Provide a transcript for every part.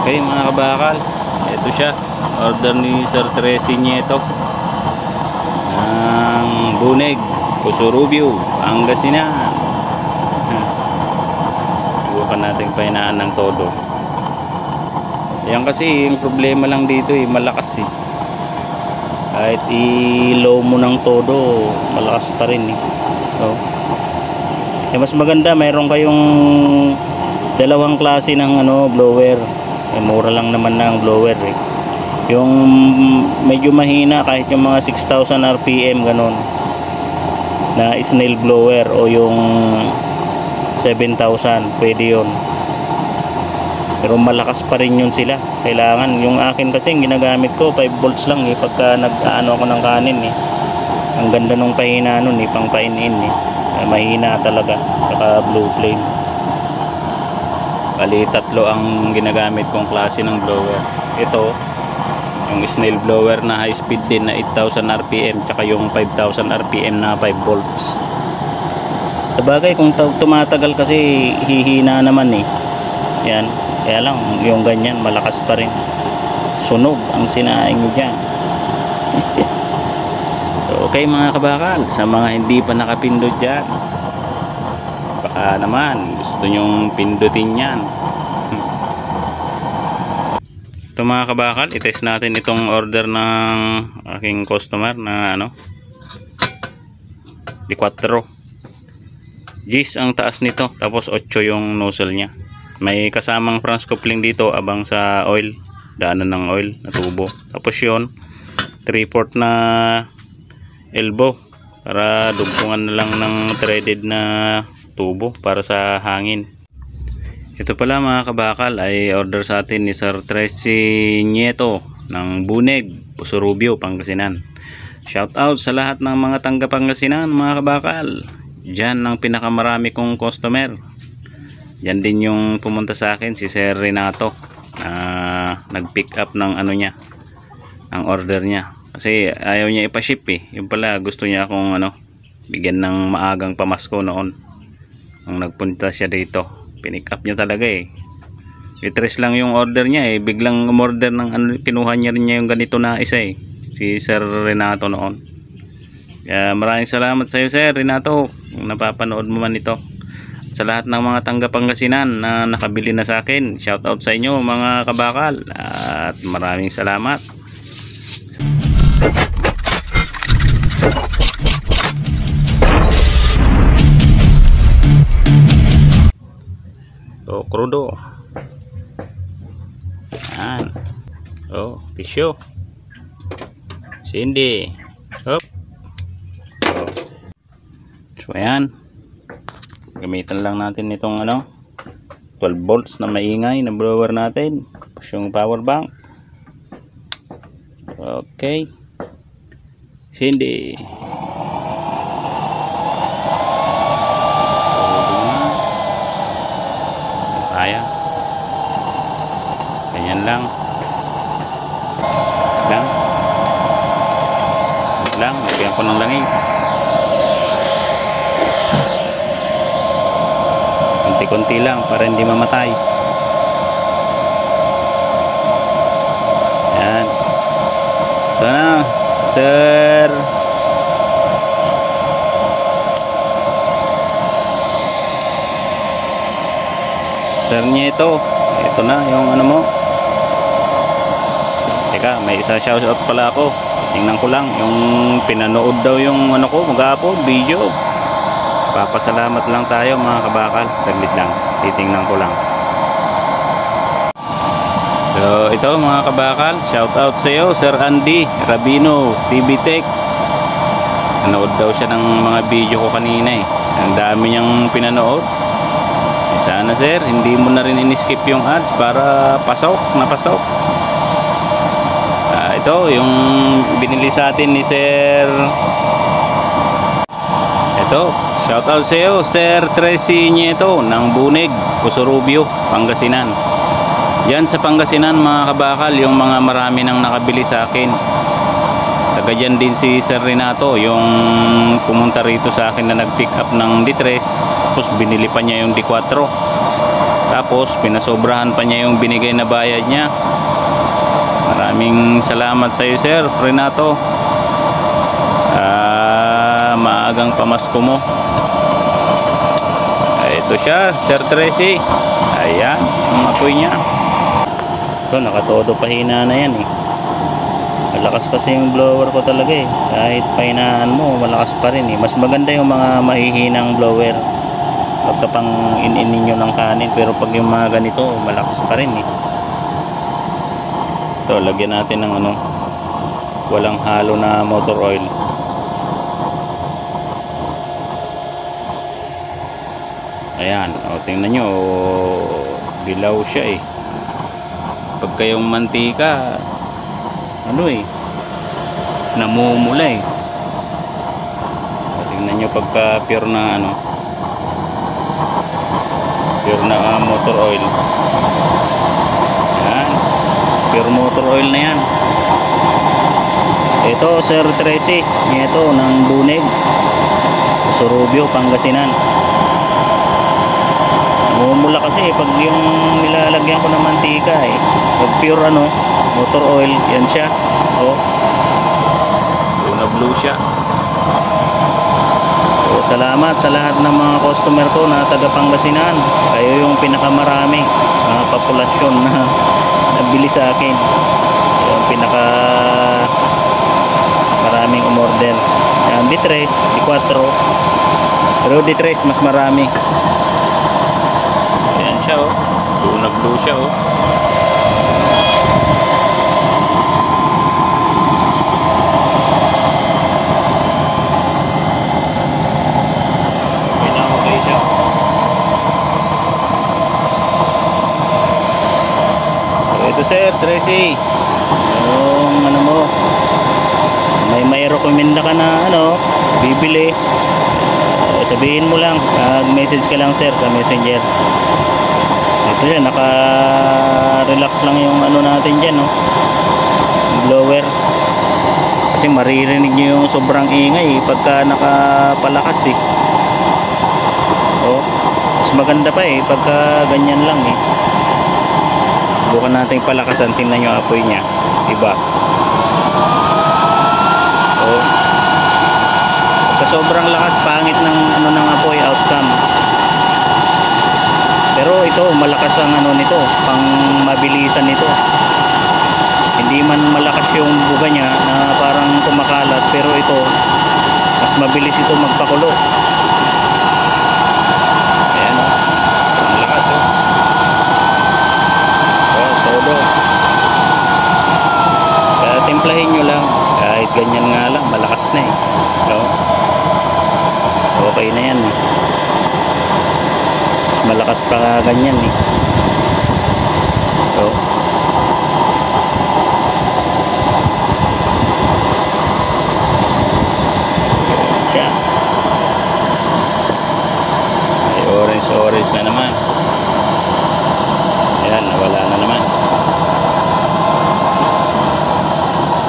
Okay mga kabakal, ito siya, order ni Sir Tracy Nieto ng Buneg, Pusurubio, Pangasinan. Subukan natin pahinaan ng todo. Yan kasi yung problema lang dito malakas kahit i-low mo ng todo malakas pa rin so, mas maganda mayroon kayong dalawang klase ng blower. Mura lang naman na ang blower yung medyo mahina kahit yung mga 6,000 rpm ganon na snail blower o yung 7,000 pwede yun, pero malakas pa rin yun sila. Kailangan yung akin kasi ginagamit ko 5 volts lang pagka nag-ano ako ng kanin ang ganda nung pahina nun pang pain-in mahina talaga, saka blue flame. Bali tatlo ang ginagamit kong klase ng blower. Ito yung snail blower na high speed din na 8,000 rpm tsaka yung 5,000 rpm na 5 volts. Sabagay kung tumatagal kasi hihina naman yan, kaya lang yung ganyan malakas pa rin, sunog ang sinaing nyo dyan. So, okay mga kabakal, sa mga hindi pa nakapindot dyan, baka naman gusto nyong pindutin yan. Ito mga kabakal, itest natin itong order ng aking customer na di 4 G's ang taas nito, tapos 8 yung nozzle nya. May kasamang France coupling dito abang sa oil, daanan ng oil na tubo. Tapos yun 3/4 na elbow para dugtungan na lang ng threaded na tubo para sa hangin. Ito pala mga kabakal ay order sa atin ni Sir Tracy Nieto ng Buneg, Pusurubio, Pangasinan. Shout out sa lahat ng mga tangga Pangasinan mga kabakal. Diyan ang pinakamarami kong customer. Diyan din yung pumunta sa akin si Sir Renato, nag-pick up ng niya, ang order niya. Kasi ayaw niya ipa-ship Yung pala gusto niya akong bigyan ng maagang pamasko noon. Nung nagpunta siya dito, pinick up niya talaga Litres lang yung order niya biglang umorder ng kinuha niya rin yung ganito na isa si Sir Renato noon. Kaya maraming salamat sa iyo Sir Renato kung napapanood mo man ito. Sa lahat ng mga tangga Pangasinan na nakabili na sa akin, shout out sa inyo mga kabakal at maraming salamat. So, crudo. Yan. Oh, tissue. Cindy. Hop. So, ayan. Gamitan lang natin itong 12 volts na maingay na blower natin. Tapos yung power bank. Okay. Cindy. Kaya. Ganyan lang. Lagyan ko ng langis. Konti-konti lang para hindi mamatay. Yan. Ito na, Sir. Sir Nieto. Ito na yung mo. Teka, may isa shoutout pala ako. Tingnan ko lang yung pinanood daw yung ko mag-upload video. Papasalamat lang tayo mga kabakal. Saglit lang, titingnan ko lang. So ito mga kabakal, shout out sa iyo Sir Andy Rabino TV Tech. Nanood daw siya ng mga video ko kanina Ang dami niyang pinanood. Sana sir, hindi mo na rin in-skip yung ads para pasok. Ito yung binili sa atin ni Sir. Ito, shout out sa iyo Sir Tracy Nieto ng Buneg, Pusurubio, Pangasinan. Yan sa Pangasinan mga kabakal, yung mga marami nang nakabili sa akin. Taga dyan din si Sir Renato, yung pumunta rito sa akin na nag-pick up ng D3, tapos binili pa niya yung D4. Tapos pinasobrahan pa niya yung binigay na bayad niya. Maraming salamat sa iyo, Sir Renato. Maagang pamasko mo. Ito siya, Sir Tracy. Ayan, ang apoy niya. Ito, nakatodo pahina na yan eh. Malakas kasi yung blower ko talaga eh. Kahit pahinaan mo, malakas pa rin eh. Mas maganda yung mga mahihinang blower pagka pang in-in nyo ng kanin. Pero pag yung mga ganito, malakas pa rin eh. Ito, lagyan natin ng ano, walang halo na motor oil. Ayan, o tingnan nyo, dilaw siya eh. Pagka yung mantika, ano eh, namumula eh. O, tingnan nyo pagka pure na ano, pure na motor oil. Ayan, pure motor oil na yan. Ito, Sir Tracy, ito ng Bunig, Surubio, Pangasinan. Mumula kasi pag yung nilalagyan ko ng mantika eh. Pag pure ano, motor oil, yan siya. Oh. Yung na blue siya. So, salamat sa lahat ng mga customer ko na taga Pangasinan. Kayo yung pinakamarami mga populasyon na nabili sa akin. Yung pinaka maraming umorder. Yan, D3, D4. Pero D3 mas marami. Ayan siya oh. Blue na blue siya oh. Okay siya. So ito, Sir Tracy, yung ano mo, may recommenda ka na ano, bibili, sabihin mo lang, message ka lang, Sir, sa Messenger. Ito yan, naka-relax lang yung ano natin dyan, no? Blower. Kasi maririnig nyo yung sobrang ingay pagka nakapalakas eh. Oh, mas maganda pa eh pagka ganyan lang eh. Bukan natin palakasan, tingnan nyo apoy niya. Diba? Oh, pagka sobrang lakas, pangit ng ano ng apoy, outcome. Pero ito, malakas ang ano nito, pang mabilisan nito. Hindi man malakas yung buga niya na parang kumakalat, pero ito mas mabilis ito magpakulo. Ayan o, ang lakas o. Oh, todo. Kaya timplahin nyo lang, kahit ganyan nga lang, malakas na eh. So, okay na yan eh. Malakas pa ganyan eh. So, yan. Ay, orange na naman. Ayan, nawala na naman.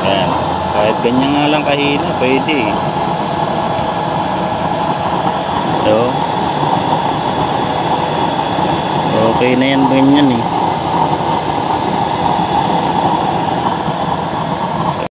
Ayan, kahit ganyan nga lang kahina, pwede eh. So, okay na yan ganyan eh.